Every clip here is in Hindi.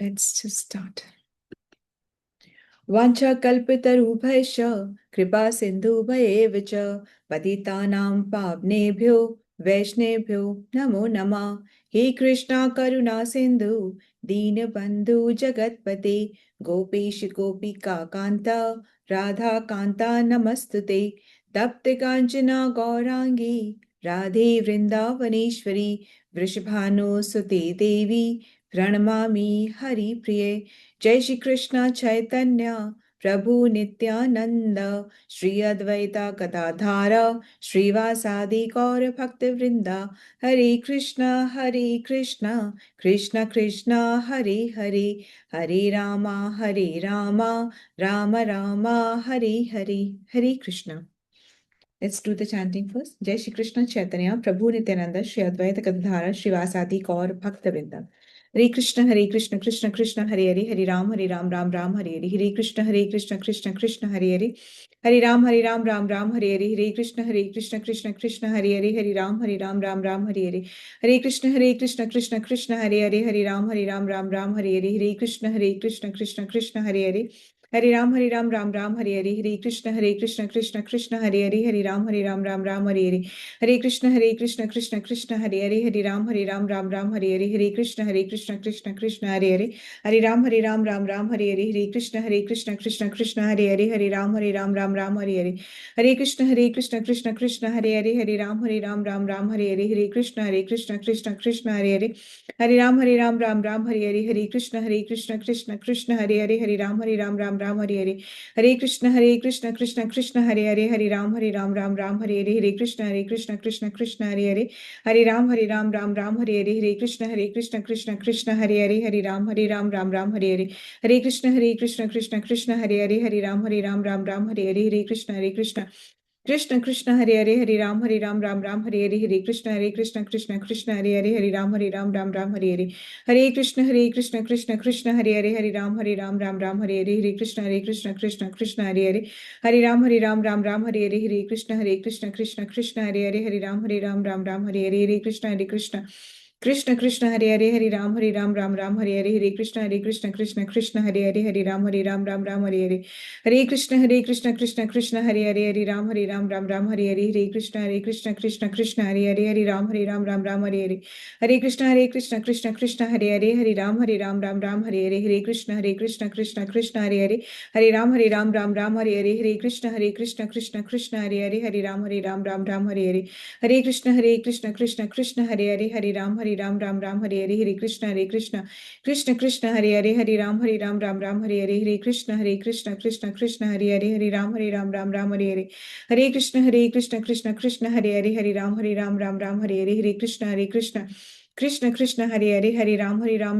Let's just start. वाञ्छाकल्पितरूपैश्च कृपा सिन्धुभयेव च पतितानां पावनेभ्यो वैष्णवेभ्यो नमो नमः। हे कृष्णा करुणा सिन्धु दीनबन्धु जगत्पते गोपेश गोपिका कान्ता राधा कान्ता नमस्तुते। तप्त काञ्चना गौराङ्गी राधे वृन्दावनेश्वरी वृषभानुसुते देवी प्रणमामि हरिप्रिये। जय श्री कृष्ण चैतन्य प्रभु नित्यानंद श्री अद्वैता गदाधार श्रीवासादि गौर भक्त वृंदा। हरे कृष्णा कृष्ण कृष्णा हरे हरे हरे रामा राम राम हरे हरे। हरे Krishna. Let's do the chanting first. Jai Shri Krishna Chaitanya, Prabhu Nityananda, Shri Advaita Gadadhara, Srivasadi Gaur Bhakta Vrinda. Hare Krishna, Krishna Krishna, Hare Hare, Hare Ram, Ram Ram, Hare Hare, Hare Krishna, Krishna Krishna, Hare Hare, Hare Ram, Ram Hare Hare, Hare Krishna, Krishna Krishna, Hare Hare, Hare Ram, Ram Hare Hare, Hare Krishna, Krishna Krishna, Hare Hare, Hare Ram, Ram Hare Hare, Hare Krishna, Krishna Krishna, Hare Hare, Hare Ram, Ram Hare Hare, Hare Krishna, Krishna Krishna, Hare Hare, Hare Ram, Ram Hare Hare, Hare Krishna, Krishna Krishna, Hare Hare, Hare Ram, Ram Hare Hare, Hare Krishna, Krishna Krishna, Hare Hare, Hare Ram, Hare Hare, Hare Krishna, Krishna Krishna, Hare Hare, Hare Ram, Ram Hare Hare, Hare Krishna, Krishna Hare Hare, Hare Ram, Hare Hare, Hare Krishna, Krishna Hare Hare, Hare Ram, Hare Hare, Hare Krishna, Krishna Hare Hare, Hare Ram, Hare Hare, Hare Krishna, Krishna Hare Hare, Hare Ram, Ram Hare Hare, Hare Krishna, Krishna Hare Hare, Hare Ram, Ram Hare Hare, Hare Krishna, Krishna Hare Hare, Hare Ram, Ram Hare Hare, Hare Krishna, Krishna Hare Hare, Hare Ram, Ram Hare Hare, Hare Krishna, Krishna Hare Hare, Hare Ram Hare Hare, Hare Krishna, Krishna Hare Hare, Hare Ram Ram Hare Hare, Hare Krishna, Hare Hare, Hare Ram, Ram Hare Hare, Hare Krishna, Krishna Hare Hare, Hare Ram Hare Hare, Hare Krishna, Hare Hare, Hare Ram Hare Hare, Hare Krishna, Krishna Hare Hare, Hare Ram Hare Hare, Hare Krishna, Hare Hare, Hare Ram Hare Hare, Hare Krishna, Hare Hare, Hare Ram Hare Hare, Hare Krishna, Hare Hare, Hare Ram Hare Hare, Hare Krishna, Hare Hare, Hare Ram Ram Hare Hare, Hare Krishna, Krishna Hare Hare, Hare Ram Hare Hare, Hare Krishna, Krishna Hare Hare, Hare Ram Hare Hare, Hare Krishna, Hare Hare, Hare Ram Ram Hare Hare, Hare Krishna, Hare Hare, Hare Ram Hare Hare, Hare Krishna, Krishna Hare Hare, Hare Ram Hare Hare, Hare Krishna, Hare Hare, Hare Ram Hare Hare, Hare Krishna, Hare Hare, Hare Ram Hare Hare, Hare Krishna, Hare Hare, Hare Ram Hare Hare,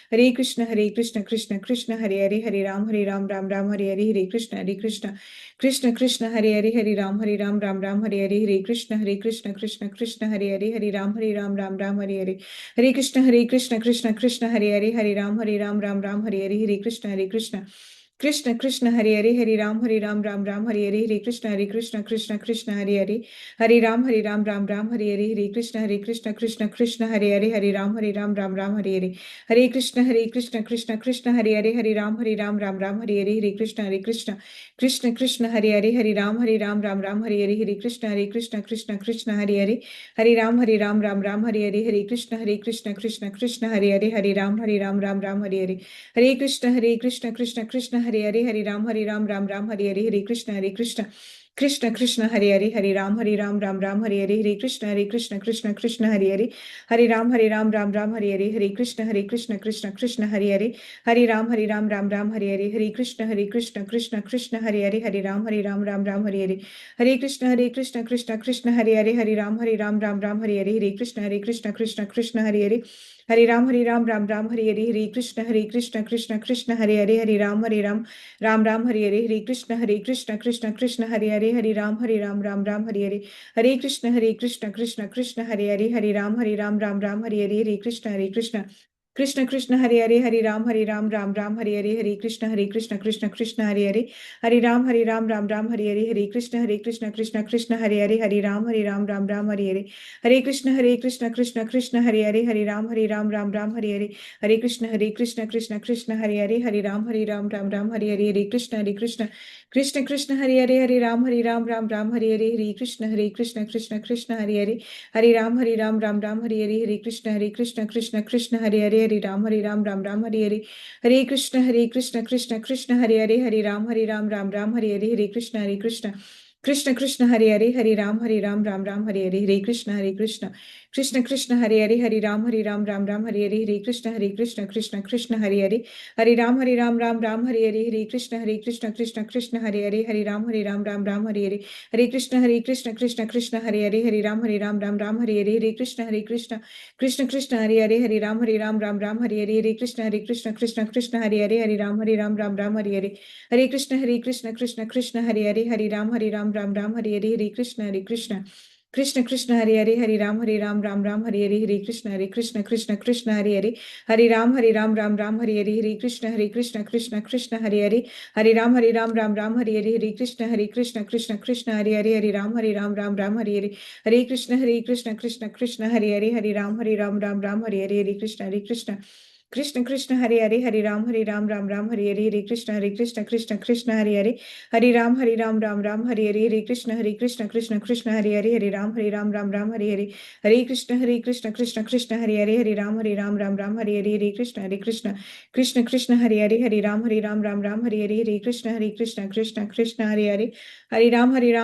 Hare Krishna, Hare Hare, Hare Ram Hare Hare, Hare Krishna, Hare Hare, Hare Ram Hare Hare, Hare Krishna, Hare Hare, Hare Ram Ram Hare Hare, Hare Krishna, Hare Hare, Hare Ram Ram Hare Hare, Hare Krishna, Hare Hare, Hare Ram Ram Hare Hare, Hare Krishna, Hare Hare, Hare Ram Ram Hare Hare, Hare Krishna, Hare Hare, Hare Ram Ram Hare Hare, Hare Krishna, Hare Hare, Hare Ram Ram Hare Hare, Hare Krishna, Hare Hare, Hare Ram Ram Hare Hare, Hare Krishna, Hare Hare, Hare Ram Ram Hare Hare, Hare Krishna, Hare Hare, Hare Ram Hare Hare, Hare Krishna, Hare Hare, Hare Ram Ram Hare Hare, Hare Krishna, Hare Hare, Hare Ram Hare Hare, Hare Krishna, Hare Hare, Hare Ram Ram Hare Hare, Hare Krishna, Hare Hare, Hare Ram Ram Hare Hare, Hare Krishna, Hare Hare, Hare Ram Ram Hare Hare, Hare Krishna, Hare Hare, Hare Ram Ram Hare Hare, Hare Krishna, Hare Hare, Hare Ram Ram Hare Hare, Hare Krishna, Hare Hare, Hare Ram Hare Hare, Hare Krishna, Hare Hare, Hare Ram Hare Hare, Hare Krishna, Hare Hare, Hare Ram Ram Hare Hare, Hare Krishna, Krishna Hare Hare, Hare Ram Ram Hare Hare, Hare Krishna Krishna Hare Hare, हरे राम राम राम हरे हरे, हरे कृष्ण कृष्ण कृष्ण हरे हरे, हरे राम राम हरे हरे, हरे कृष्ण कृष्ण हरे हरे, हरे राम राम राम हरे हरे, हरे कृष्ण कृष्ण हरे हरे, हरे राम राम राम हरे हरे, हरे कृष्ण कृष्ण हरे हरे, हरे राम राम राम हरे हरे, हरे कृष्ण कृष्ण हरे हरे, हरे राम राम राम हरे हरे, हरे कृष्ण कृष्ण हरे हरे, हरे राम हरे हरे, हरे कृष्ण कृष्ण हरे हरे, हरे राम राम हरे हरे, हरे कृष्ण कृष्ण हरे हरे, हरे राम राम हरे हरे, हरे कृष्ण हरे हरे, हरे राम राम हरे हरे, हरे कृष्ण कृष्ण हरे हरे, हरे राम राम हरे हरे, हरे कृष्ण कृष्ण हरे हरे, हरे राम राम हरे हरे, हरे कृष्ण कृष्ण हरे हरे, हरे राम राम हरे हरे, हरे कृष्ण कृष्ण हरे हरे, हरे राम राम हरे हरे, हरे कृष्ण हरे हरे, हरे राम राम हरे हरे, हरे कृष्ण कृष्ण हरे हरे, हरे राम राम हरे हरे, हरे कृष्ण कृष्ण हरे हरे, हरे राम राम हरे हरे, हरे कृष्ण हरे हरे, हरे राम राम हरे हरे, हरे कृष्ण कृष्ण हरे हरे, हरे राम राम हरे हरे, हरे कृष्ण कृष्ण हरे हरे, हरे राम राम हरे हरे, हरे कृष्ण कृष्ण हरे हरे, हरे राम राम हरे हरे, हरे कृष्ण कृष्ण हरे हरे, हरे राम राम हरे हरे, हरे कृष्ण हरे हरे, हरे राम राम हरे हरे, हरे कृष्ण कृष्ण हरे हरे, हरे राम राम हरे हरे, हरे कृष्ण कृष्ण हरे हरे, हरे राम राम हरे हरे, हरे कृष्ण कृष्ण हरे हरे, हरे राम राम हरे हरे, हरे कृष्ण कृष्ण हरे हरे, हरे राम राम हरे हरे, हरे कृष्ण कृष्ण हरे हरे, हरे राम हरे हरे, हरे कृष्ण कृष्ण हरे हरे, हरे राम हरे हरे, हरे कृष्ण कृष्ण हरे हरे, हरे राम हरे हरे, हरे कृष्ण कृष्ण हरे हरे, हरे राम हरे हरे, हरे कृष्ण कृष्ण हरे हरे, हरे राम हरे हरे, हरे कृष्ण कृष्ण हरे हरे, हरे राम हरे हरे, हरे कृष्ण कृष्ण हरे हरे, हरे राम हरे हरे, हरे कृष्ण कृष्ण हरे हरे, हरे राम हरे हरे, हरे कृष्ण कृष्ण हरे हरे, हरे राम हरे हरे, हरे कृष्ण कृष्ण हरे हरे, हरे राम हरे हरे,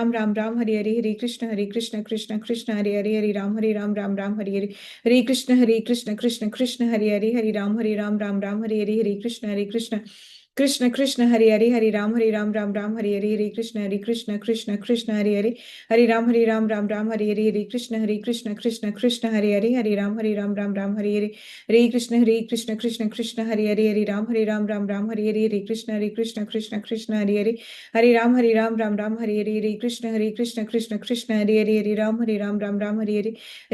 हरे कृष्ण कृष्ण हरे हरे, हरे राम हरे हरे, हरे कृष्ण कृष्ण हरे हरे, हरे राम हरे हरे, हरे कृष्ण कृष्ण हरे हरे, हरे राम हरे हरे,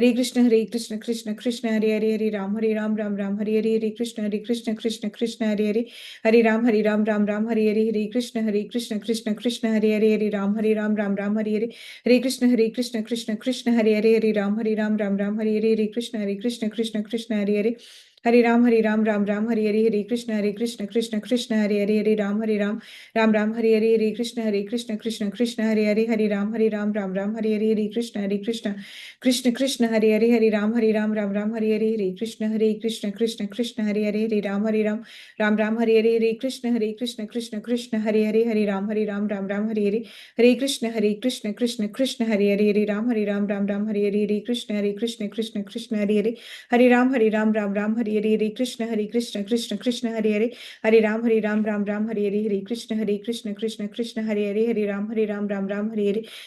हरे कृष्ण कृष्ण हरे हरे, हरे राम हरे हरे, हरे कृष्ण कृष्ण हरे हरे, हरे राम हरे हरे, हरे कृष्ण कृष्ण हरे हरे, हरे राम राम हरे हरे, हरे कृष्ण कृष्ण हरे हरे, हरे राम राम हरे हरे, हरे कृष्ण कृष्ण हरे हरे, हरे राम हरे हरे, हरे कृष्ण कृष्ण हरे हरे, हरे राम हरे हरे, हरे कृष्ण कृष्ण हरे हरे, हरे राम हरे हरे, हरे कृष्ण कृष्ण हरे हरे, हरे राम राम हरे हरे, हरे कृष्ण कृष्ण हरे हरे, हरे राम हरे हरे,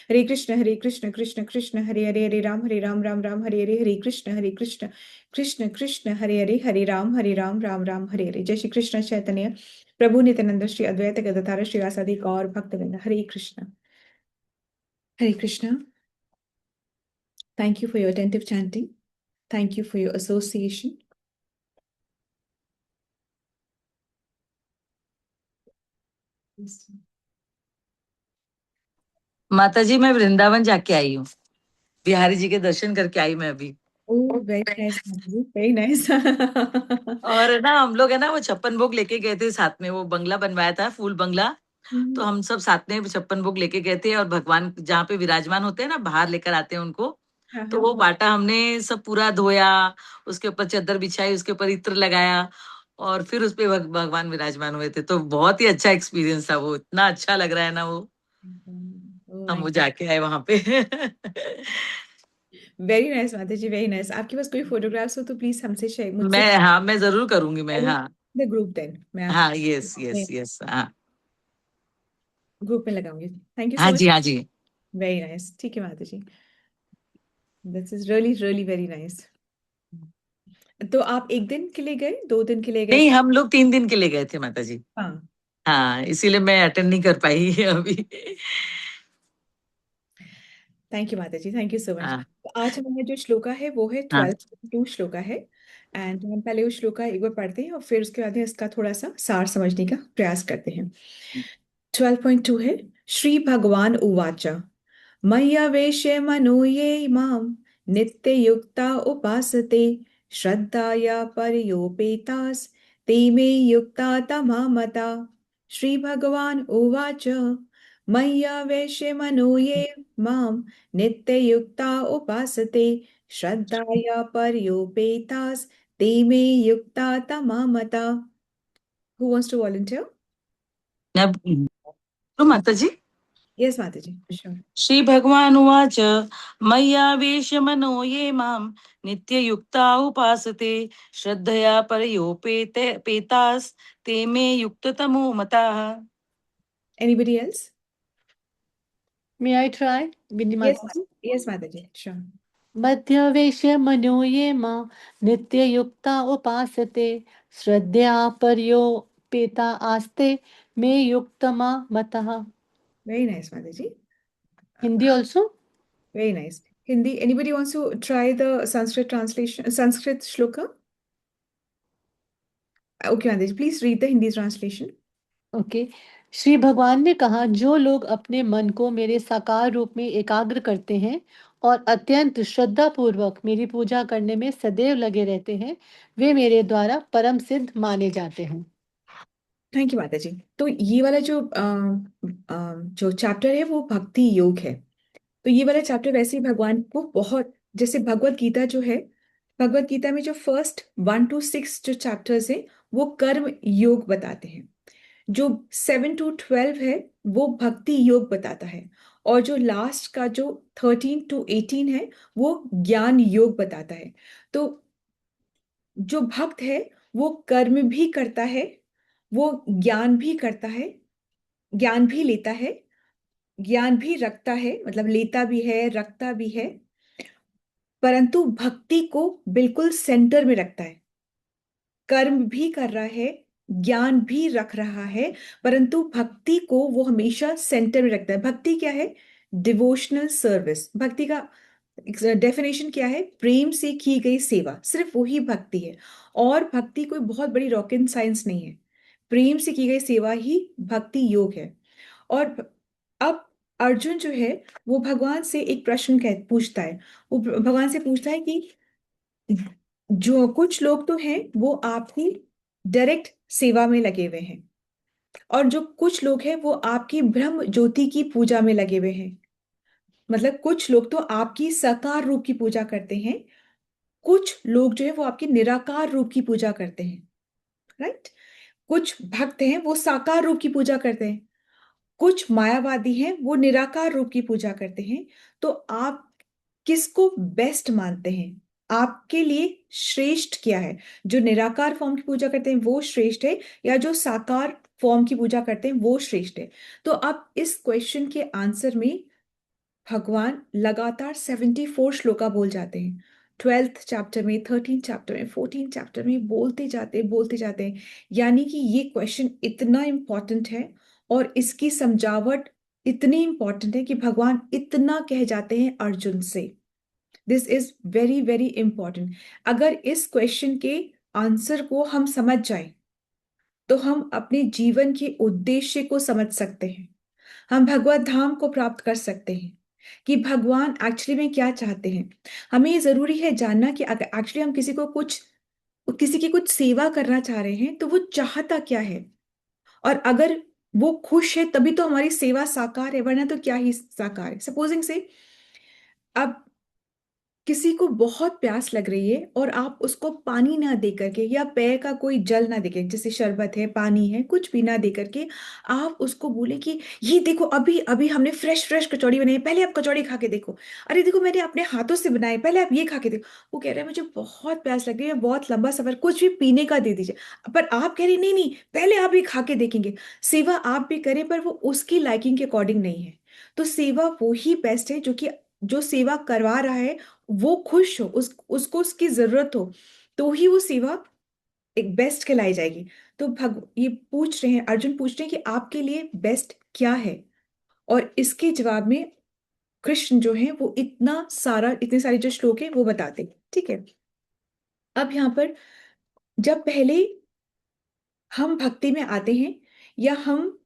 हरे कृष्ण हरे हरे, हरे राम हरे हरे, हरे कृष्ण हरे हरे, हरे राम हरे हरे, हरे कृष्ण कृष्ण हरे हरे, हरे राम हरे हरे। जय श्री कृष्ण चैतन्य प्रभु नित्यानंद श्री अद्वैत गदाधर श्रीवासादि गौर भक्तवृंद, हरे कृष्ण। हरे Krishna. Thank you for your attentive chanting. Thank you for your association. माता जी मैं वृंदावन जाके आई हूँ, बिहारी जी के दर्शन करके आई मैं अभी। Oh, very nice, very nice. और ना हम लोग है ना वो 56 भोग लेके गए थे साथ में, वो बंगला बनवाया था फूल बंगला, तो हम सब साथ में 56 भोग लेके गए थे, और भगवान जहाँ पे विराजमान होते हैं ना बाहर लेकर आते हैं उनको, तो वो बाटा हमने सब पूरा धोया, उसके ऊपर चादर बिछाई, उसके ऊपर इत्र लगाया, और फिर उस पे भगवान विराजमान हुए थे। तो बहुत ही अच्छा एक्सपीरियंस था वो, इतना अच्छा लग रहा है ना वो, हम वो जाके आए वहां पे। वेरी नाइस माता जी, वेरी नाइस। आपके पास कोई फोटोग्राफ्स हो तो प्लीज हमसे शेयर, मुझसे मैं जरूर करूंगी मैं। हाँ द ग्रुप देन मैं आप हाँ, यस यस यस, हाँ ग्रुप में लगाऊंगी। थैंक यू हाँ सो मच। जी हाँ जी। वेरी नाइस, ठीक है माता जी, this is really very nice. तो आप एक दिन के लिए गए, 2 दिन के लिए गए? नहीं, हम लोग 3 दिन के लिए गए थे माता जी। हाँ, हाँ, इसीलिए मैं अटेंड नहीं कर पाई अभी। थैंक यू माता जी, थैंक यू सो मच। हाँ आज हमारा जो श्लोका है वो है हाँ 12 श्लोका है। एंड हम पहले उस श्लोका एक बार पढ़ते हैं और फिर उसके बाद में इसका थोड़ा सा सार समझने का प्रयास करते हैं। 12.2 है, श्री भगवान उवाच मय्यवेश्य मनो ये मां नित्ययुक्ता उपासते श्रद्धया परयोपेतास ते मे युक्ता तमा मता। श्री भगवान उवाच मय्यवेश्य मनो ये मां नित्ययुक्ता उपासते श्रद्धया परयोपेतास ते मे युक्ता तमा मता। Who wants to volunteer? तो माता जी, Yes, Mataji. Sure. श्री भगवान उवाच मय्यावेश्य मनो ये मां नित्ययुक्ता उपासते श्रद्धया परयोपेते पेतास ते मे युक्ततमो मताः। Anybody else? May I try, Bindi Yes, Mataji? yes, Mataji. Sure. मध्यवेश्य मनो ये मां नित्ययुक्ता उपासते श्रद्धया पर्योपेता आस्ते मे युक्तमा मतः. Very nice, Mataji. Hindi also? Very nice. Hindi. Anybody wants to try the Sanskrit translation, Sanskrit shloka? Okay, Mataji. Please read the Hindi translation. Okay. Shri भगवान ने कहा, जो लोग अपने मन को मेरे साकार रूप में एकाग्र करते हैं और अत्यंत श्रद्धा पूर्वक मेरी पूजा करने में सदैव लगे रहते हैं, वे मेरे द्वारा परम सिद्ध माने जाते हैं। थैंक यू माता जी। तो ये वाला जो चैप्टर है वो भक्ति योग है। तो ये वाला चैप्टर वैसे ही भगवान को बहुत, जैसे भगवत गीता जो है, भगवत गीता में जो फर्स्ट 1 to 6 जो चैप्टर्स है वो कर्म योग बताते हैं। जो 7 to 12 है वो भक्ति योग बताता है। और जो लास्ट का जो 13 to 18 है वो ज्ञान योग बताता है। तो जो भक्त है वो कर्म भी करता है, वो ज्ञान भी करता है, ज्ञान भी लेता है, ज्ञान भी रखता है, मतलब लेता भी है रखता भी है, परंतु भक्ति को बिल्कुल सेंटर में रखता है। कर्म भी कर रहा है, ज्ञान भी रख रहा है, परंतु भक्ति को वो हमेशा सेंटर में रखता है। भक्ति क्या है? Devotional service. भक्ति का डेफिनेशन क्या है? प्रेम से की गई सेवा, सिर्फ वही भक्ति है। और भक्ति कोई बहुत बड़ी रॉकेट साइंस नहीं है, प्रेम से की गई सेवा ही भक्ति योग है। और अब अर्जुन जो है वो भगवान से एक प्रश्न पूछता है। वो भगवान से पूछता है कि जो कुछ लोग तो हैं वो आपकी डायरेक्ट सेवा में लगे हुए हैं, और जो कुछ लोग हैं वो आपकी ब्रह्म ज्योति की पूजा में लगे हुए हैं। मतलब कुछ लोग तो आपकी साकार रूप की पूजा करते हैं, कुछ लोग जो है वो आपकी निराकार रूप की पूजा करते हैं। राइट? कुछ भक्त हैं वो साकार रूप की पूजा करते हैं, कुछ मायावादी हैं वो निराकार रूप की पूजा करते हैं। तो आप किसको बेस्ट मानते हैं? आपके लिए श्रेष्ठ क्या है? जो निराकार फॉर्म की पूजा करते हैं वो श्रेष्ठ है, या जो साकार फॉर्म की पूजा करते हैं वो श्रेष्ठ है? तो आप इस क्वेश्चन के आंसर में भगवान लगातार 74 श्लोका बोल जाते हैं। 12th चैप्टर में, 13th चैप्टर में, 14th चैप्टर में बोलते जाते हैं। यानी कि ये क्वेश्चन इतना इंपॉर्टेंट है और इसकी समझावट इतनी इंपॉर्टेंट है कि भगवान इतना कह जाते हैं अर्जुन से। This is very very important. अगर इस क्वेश्चन के आंसर को हम समझ जाएं तो हम अपने जीवन के उद्देश्य को समझ सकते हैं, हम भगवत धाम को प्राप्त कर सकते हैं कि भगवान एक्चुअली में क्या चाहते हैं। हमें ये जरूरी है जानना कि अगर एक्चुअली हम किसी की कुछ सेवा करना चाह रहे हैं तो वो चाहता क्या है, और अगर वो खुश है तभी तो हमारी सेवा साकार है, वरना तो क्या ही साकार है। सपोजिंग से अब किसी को बहुत प्यास लग रही है और आप उसको पानी ना दे करके या पेय का कोई जल ना देके, जैसे शरबत है पानी है कुछ भी ना दे करके आप उसको बोले कि ये देखो अभी अभी हमने फ्रेश फ्रेश कचौड़ी बनाई है, पहले आप कचौड़ी खा के देखो, अरे देखो मैंने अपने हाथों से बनाई, पहले आप ये खा के देखो। वो कह रहा है मुझे बहुत प्यास लग रही है, बहुत लंबा सफर, कुछ भी पीने का दे दीजिए। पर आप कह रहे नहीं नहीं पहले आप ये खा के देखेंगे। सेवा आप भी करें पर वो उसकी लाइकिंग के अकॉर्डिंग नहीं है। तो सेवा वो ही बेस्ट है जो सेवा करवा रहा है वो खुश हो, उसको उसकी जरूरत हो, तो ही वो सेवा एक बेस्ट कहलाई जाएगी। तो ये पूछ रहे हैं, अर्जुन पूछ रहे हैं कि आपके लिए बेस्ट क्या है, और इसके जवाब में कृष्ण जो है वो इतने सारे जो श्लोक है वो बताते हैं। ठीक है, अब यहाँ पर जब पहले हम भक्ति में आते हैं या हम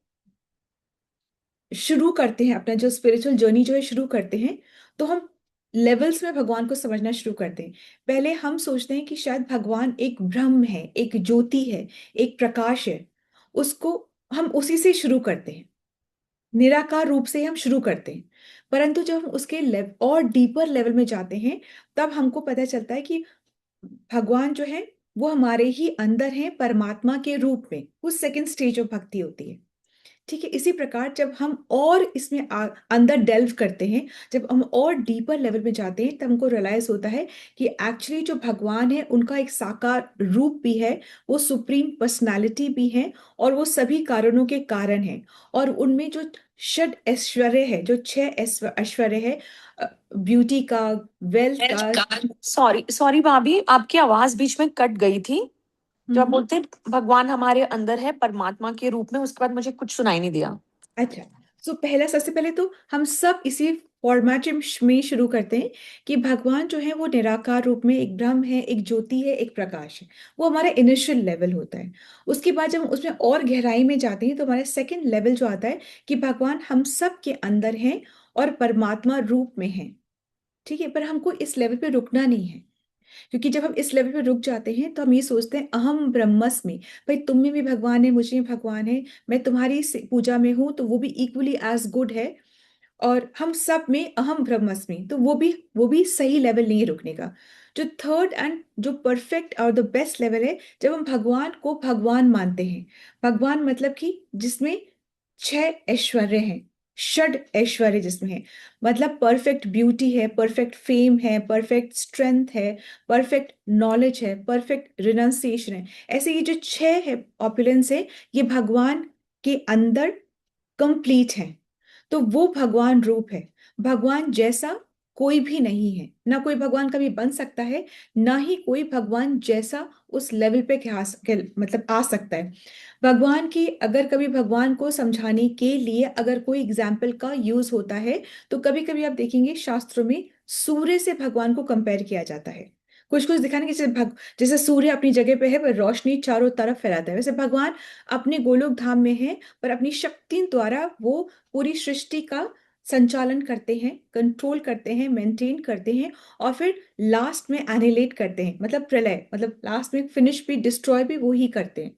शुरू करते हैं अपना जो स्पिरिचुअल जर्नी जो है शुरू करते हैं, तो हम लेवल्स में भगवान को समझना शुरू करते हैं। पहले हम सोचते हैं कि शायद भगवान एक ब्रह्म है, एक ज्योति है, एक प्रकाश है, उसको हम उसी से शुरू करते हैं, निराकार रूप से हम शुरू करते हैं। परंतु जब हम उसके और डीपर लेवल में जाते हैं, तब हमको पता चलता है कि भगवान जो है वो हमारे ही अंदर है, परमात्मा के रूप में। वो सेकंड स्टेज ऑफ भक्ति होती है। ठीक है, इसी प्रकार जब हम और इसमें अंदर डेल्व करते हैं, जब हम और डीपर लेवल में जाते हैं, तब हमको रियलाइज होता है कि एक्चुअली जो भगवान है उनका एक साकार रूप भी है, वो सुप्रीम पर्सनालिटी भी है, और वो सभी कारणों के कारण है। और उनमें जो षड ऐश्वर्य है, जो 6 ऐश्वर्य है, ब्यूटी का, वेल्थ का। सॉरी सॉरी भाभी, आपकी आवाज बीच में कट गई थी। जो आप बोलते हैं भगवान हमारे अंदर है परमात्मा के रूप में, उसके बाद मुझे कुछ सुनाई नहीं दिया। अच्छा, सो सबसे पहले तो हम सब इसी फॉर्मेट में शुरू करते हैं कि भगवान जो है वो निराकार रूप में एक ब्रह्म है, एक ज्योति है, एक प्रकाश है। वो हमारा इनिशियल लेवल होता है। उसके बाद जब हम उसमें और गहराई में जाते हैं, तो हमारा सेकंड लेवल जो आता है कि भगवान हम सब के अंदर हैं और परमात्मा रूप में है। ठीक है, पर हमको इस लेवल पे रुकना नहीं है, क्योंकि जब हम इस लेवल पे रुक जाते हैं तो हम ये सोचते हैं अहम ब्रह्मस्मि, भाई तुम में भी भगवान है, मुझे भी भगवान है, मैं तुम्हारी पूजा में हूं तो वो भी इक्वली एज गुड है, और हम सब में अहम ब्रह्मस्मि, तो वो भी सही लेवल नहीं है रुकने का। जो थर्ड एंड जो परफेक्ट और द बेस्ट लेवल है, जब हम भगवान को भगवान मानते हैं। भगवान मतलब कि जिसमें 6 ऐश्वर्य हैं, षड ऐश्वर्य जिसमें है, मतलब परफेक्ट ब्यूटी है, परफेक्ट फेम है, परफेक्ट स्ट्रेंथ है, परफेक्ट नॉलेज है, परफेक्ट रिनाउंसिएशन है। ऐसे ये जो 6 है ऑपुलेंस है, ये भगवान के अंदर कंप्लीट है। तो वो भगवान रूप है। भगवान जैसा कोई भी नहीं है, ना कोई भगवान कभी बन सकता है, ना ही कोई भगवान जैसा उस लेवल पे मतलब आ सकता है। भगवान की अगर कभी भगवान को समझाने के लिए अगर कोई एग्जाम्पल का यूज होता है, तो कभी कभी आप देखेंगे शास्त्रों में सूर्य से भगवान को कंपेयर किया जाता है। कुछ कुछ दिखाने की जैसे सूर्य अपनी जगह पे है, पर रोशनी चारों तरफ फैलाता है, वैसे भगवान अपने गोलोक धाम में है, पर अपनी शक्ति द्वारा वो पूरी सृष्टि का संचालन करते हैं, कंट्रोल करते हैं, मेंटेन करते हैं, और फिर लास्ट में एनिलेट करते हैं, मतलब प्रलय, मतलब लास्ट में फिनिश भी, डिस्ट्रॉय भी वो ही करते हैं।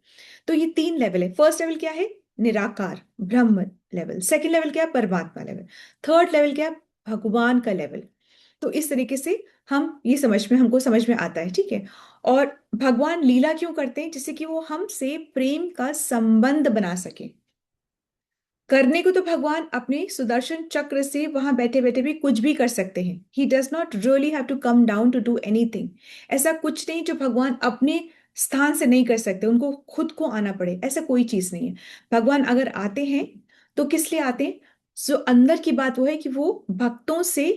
तो ये 3 लेवल है। फर्स्ट लेवल क्या है? निराकार ब्रह्म लेवल। सेकंड लेवल क्या है? परमात्मा लेवल। थर्ड लेवल क्या है? भगवान का लेवल। तो इस तरीके से हमको समझ में आता है। ठीक है, और भगवान लीला क्यों करते हैं? जिससे कि वो हमसे प्रेम का संबंध बना सके। करने को तो भगवान अपने सुदर्शन चक्र से वहां बैठे बैठे भी कुछ भी कर सकते हैं। He does not really have to come down to do anything. ऐसा कुछ नहीं जो भगवान अपने स्थान से नहीं कर सकते, उनको खुद को आना पड़े, ऐसा कोई चीज नहीं है। भगवान अगर आते हैं तो किस लिए आते हैं? जो अंदर की बात वो है कि वो भक्तों से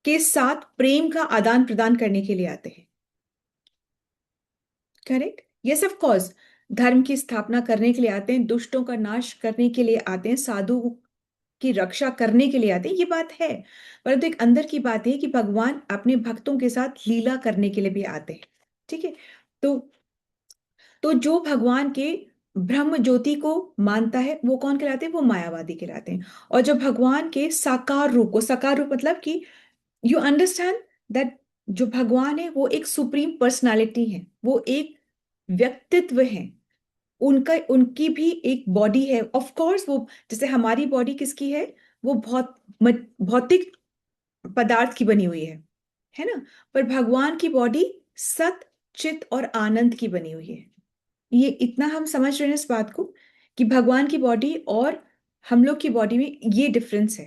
के साथ प्रेम का आदान प्रदान करने के लिए आते हैं। करेक्ट? Yes, of course. धर्म की स्थापना करने के लिए आते हैं, दुष्टों का नाश करने के लिए आते हैं, साधु की रक्षा करने के लिए आते हैं, ये बात है। परंतु एक अंदर की बात है कि भगवान अपने भक्तों के साथ लीला करने के लिए भी आते हैं। ठीक है, तो जो भगवान के ब्रह्म ज्योति को मानता है वो कौन कहलाते हैं? वो मायावादी कहलाते हैं। और जो भगवान के साकार रूप को, साकार रूप मतलब कि यू अंडरस्टैंड दैट जो भगवान है वो एक सुप्रीम पर्सनालिटी है, वो एक व्यक्तित्व है, उनकी भी एक बॉडी है। ऑफ कोर्स वो, जैसे हमारी बॉडी किसकी है? वो बहुत भौतिक पदार्थ की बनी हुई है ना? पर भगवान की बॉडी सत, चित और आनंद की बनी हुई है। ये इतना हम समझ रहे हैं इस बात को कि भगवान की बॉडी और हम लोग की बॉडी में ये डिफरेंस है।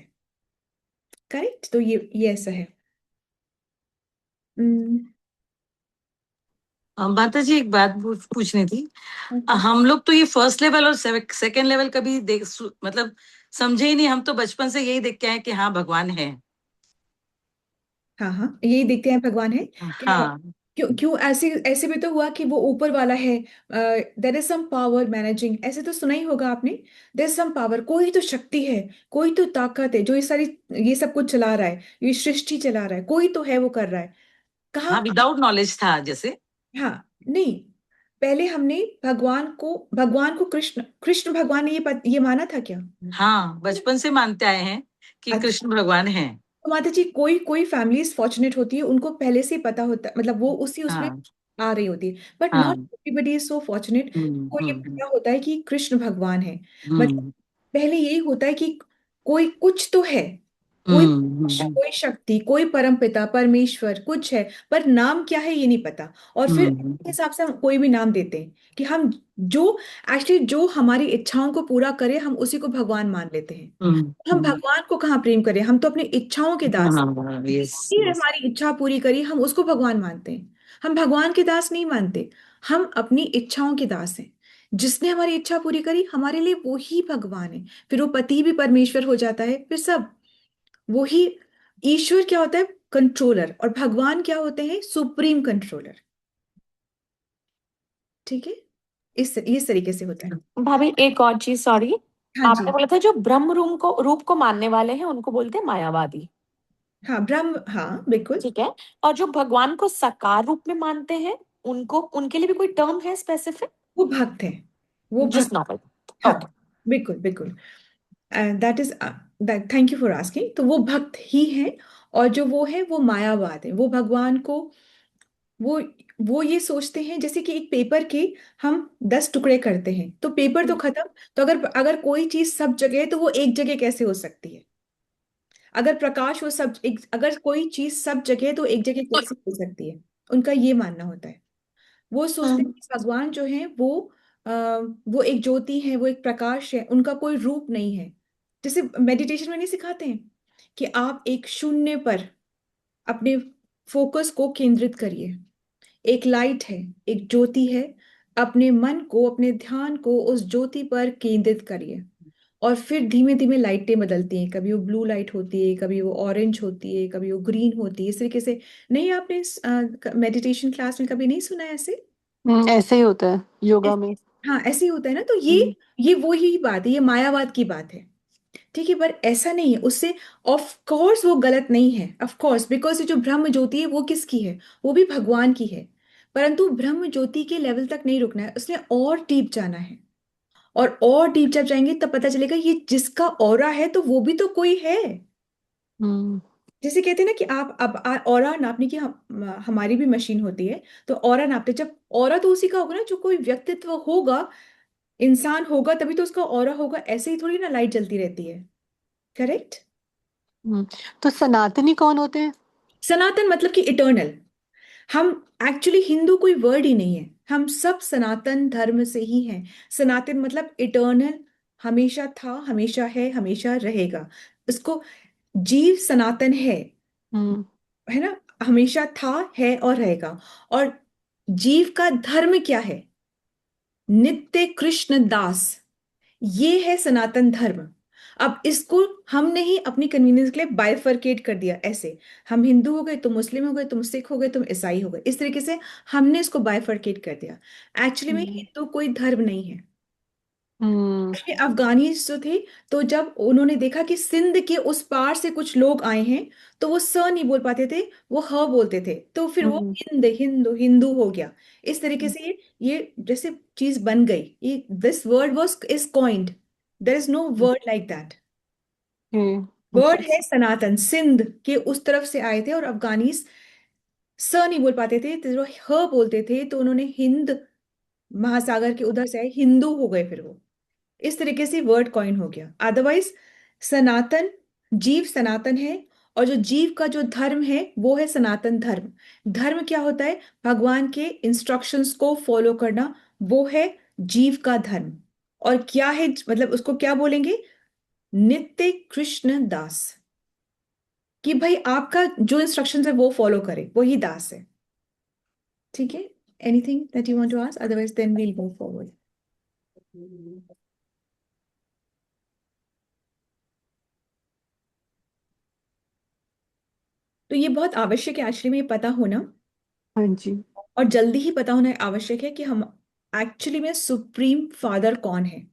करेक्ट? तो ये ऐसा है। हम्म, माता जी एक बात पूछनी थी। हम लोग तो ये फर्स्ट लेवल और सेकंड लेवल कभी मतलब समझे ही नहीं। हम तो बचपन से यही देख के आए कि हाँ भगवान है। हाँ हाँ, यही देखते हैं भगवान है। क्या हाँ, क्यों क्यों ऐसे ऐसे भी तो हुआ कि वो ऊपर वाला है, there is some power managing, ऐसे तो सुना ही होगा आपने। देयर इज सम पावर, कोई तो शक्ति है, कोई तो ताकत है जो ये सारी, ये सब कुछ चला रहा है, ये सृष्टि चला रहा है, कोई तो है वो कर रहा है। हाँ, कहाँ? विदाउट नॉलेज था जैसे। हाँ, नहीं, पहले हमने भगवान को कृष्ण कृष्ण भगवान ने ये माना था क्या? हाँ, बचपन से मानते आए हैं कि अच्छा, कृष्ण भगवान हैं। तो माता जी, कोई कोई फैमिलीज फॉर्चुनेट होती है, उनको पहले से ही पता होता है, मतलब वो उसी उसमें हाँ, आ रही होती है, बट नॉट हाँ। Everybody is so fortunate. को ये हम्म, पता होता है कि कृष्ण भगवान है, मतलब हम्म, पहले यही होता है कि कोई कुछ तो है, कोई हम्म, कोई शक्ति, कोई परमपिता परमेश्वर कुछ है, पर नाम क्या है ये नहीं पता। और फिर हम्म, उसके हिसाब से हम कोई भी नाम देते हैं कि हम जो एक्चुअली जो हमारी इच्छाओं को पूरा करे हम उसी को भगवान मान लेते हैं। हम हम्म, भगवान को कहाँ प्रेम करें, हम तो अपनी इच्छाओं के दास। हाँ, यस, ये यस। हमारी इच्छा पूरी करी हम उसको भगवान मानते हैं, हम भगवान के दास नहीं मानते। हम अपनी इच्छाओं के दास हैं। जिसने हमारी इच्छा पूरी करी हमारे लिए वो ही भगवान है। फिर वो पति भी परमेश्वर हो जाता है, फिर सब वो ही। ईश्वर क्या होता है? कंट्रोलर। और भगवान क्या होते हैं? Supreme controller. ठीक है, इस तरीके से होता है। भाभी एक और चीज, सॉरी। हाँ आपने जी। बोला था जो ब्रह्म रूप को मानने वाले हैं उनको बोलते हैं मायावादी। हाँ, ब्रह्म, हाँ बिल्कुल। ठीक है। और जो भगवान को साकार रूप में मानते हैं उनको, उनके लिए भी कोई टर्म है स्पेसिफिक? वो भक्त है, वो जस्ट भक्त। नॉर्मल। हाँ, ओके। बिल्कुल बिल्कुल। That is that, thank you for asking. तो वो भक्त ही है। और जो वो है वो मायावाद है, वो भगवान को, वो वो ये सोचते हैं जैसे कि एक पेपर के हम 10 टुकड़े करते हैं तो पेपर तो खत्म। तो अगर अगर कोई चीज सब जगह है तो वो एक जगह कैसे हो सकती है? अगर प्रकाश वो सब एक, अगर कोई चीज सब जगह है तो एक जगह कैसे हो सकती है? उनका ये मानना होता है। वो सोचते हैं हम्म। कि भगवान जो है आ, वो एक ज्योति है, वो एक प्रकाश है, उनका कोई रूप नहीं है। जैसे मेडिटेशन में नहीं सिखाते हैं कि आप एक शून्य पर अपने फोकस को केंद्रित करिए। एक लाइट है, एक ज्योति है, अपने मन को, अपने ध्यान को उस ज्योति पर केंद्रित करिए। और फिर धीमे धीमे लाइटें बदलती हैं, कभी वो ब्लू लाइट होती है, कभी वो ऑरेंज होती है, कभी वो ग्रीन होती है, इस तरीके से। नहीं, आपने मेडिटेशन क्लास में कभी नहीं सुना है ऐसे? ऐसे ही होता है योगा ऐसे- में। हाँ, ऐसे ही होता है ना। तो हम्म, ये वो ही बात है, ये मायावाद की बात है। ठीक है, पर ऐसा नहीं है उससे। ऑफ कोर्स वो गलत नहीं है, ऑफ कोर्स, बिकॉज ये जो ब्रह्म ज्योति है वो किसकी है? वो भी भगवान की है। परंतु ब्रह्म ज्योति के लेवल तक नहीं रुकना है, उसने और डीप जाना है। और डीप जब जाएंगे तब पता चलेगा ये जिसका ऑरा है तो वो भी तो कोई है। हम्म, जैसे कहते हैं ना कि आप अब ऑरा नापने की हमारी भी मशीन होती है। तो ऑरा नापते, जब ऑरा तो उसी का होगा ना, जो कोई व्यक्तित्व होगा, इंसान होगा तभी तो उसका ऑरा होगा। ऐसे ही थोड़ी ना लाइट जलती रहती है। करेक्ट। हम्म। तो सनातनी कौन होते हैं? सनातन मतलब कि इटर्नल। हम एक्चुअली हिंदू कोई वर्ड ही नहीं है, हम सब सनातन धर्म से ही हैं। सनातन मतलब इटर्नल, हमेशा था, हमेशा है, हमेशा रहेगा। इसको जीव सनातन हम्म, है ना, हमेशा था, है और रहेगा। और जीव का धर्म क्या है? नित्य कृष्ण दास, ये है सनातन धर्म। अब इसको हमने ही अपनी कन्वीनियंस के लिए बाइफरकेट कर दिया ऐसे। हम हिंदू हो गए, तुम मुस्लिम हो गए, तुम सिख हो गए, तुम ईसाई हो गए, इस तरीके से हमने इसको बाइफरकेट कर दिया। एक्चुअली में हम्म, हिंदू कोई धर्म नहीं है। हम्म, ये अफगानीज जो थे, तो जब उन्होंने देखा कि सिंध के उस पार से कुछ लोग आए हैं, तो वो स नहीं बोल पाते थे, वो ह बोलते थे, तो फिर वो हम्म, हिंद हिंदू हिंदू हो गया। इस तरीके से ये जैसे चीज बन गई, ये this word was is coined. There is no word like that. Word okay. है सनातन, सिंध के उस तरफ से आए थे और अफगानीज स नहीं बोल पाते थे, तो जो ह बोलते थे, तो उन्होंने हिंद महासागर के उधर से आए, हिंदू हो गए फिर वो। इस तरीके से वर्ड कॉइन हो गया। अदरवाइज सनातन, जीव सनातन है। और जो जीव का जो धर्म है वो है सनातन धर्म। धर्म क्या होता है? भगवान के इंस्ट्रक्शंस को फॉलो करना, वो है जीव का धर्म। और क्या है, मतलब उसको क्या बोलेंगे? नित्य कृष्ण दास। कि भाई आपका जो इंस्ट्रक्शंस है वो फॉलो करे, वही दास है। ठीक है। Anything that you want to ask, otherwise then we'll move forward. तो ये बहुत आवश्यक है एक्चुअली में ये पता होना। हाँ जी। और जल्दी ही पता होना आवश्यक है कि हम एक्चुअली में सुप्रीम फादर कौन है,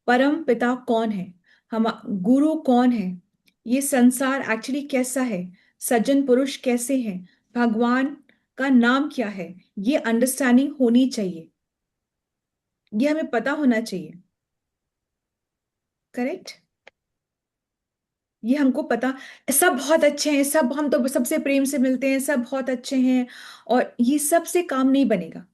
परम पिता कौन है, हम गुरु कौन है, ये संसार एक्चुअली कैसा है, सज्जन पुरुष कैसे हैं, भगवान का नाम क्या है, ये अंडरस्टैंडिंग होनी चाहिए, ये हमें पता होना चाहिए। करेक्ट? ये हमको पता, सब बहुत अच्छे हैं, सब हम तो सबसे प्रेम से मिलते हैं, सब बहुत अच्छे हैं, और ये सब से काम नहीं बनेगा।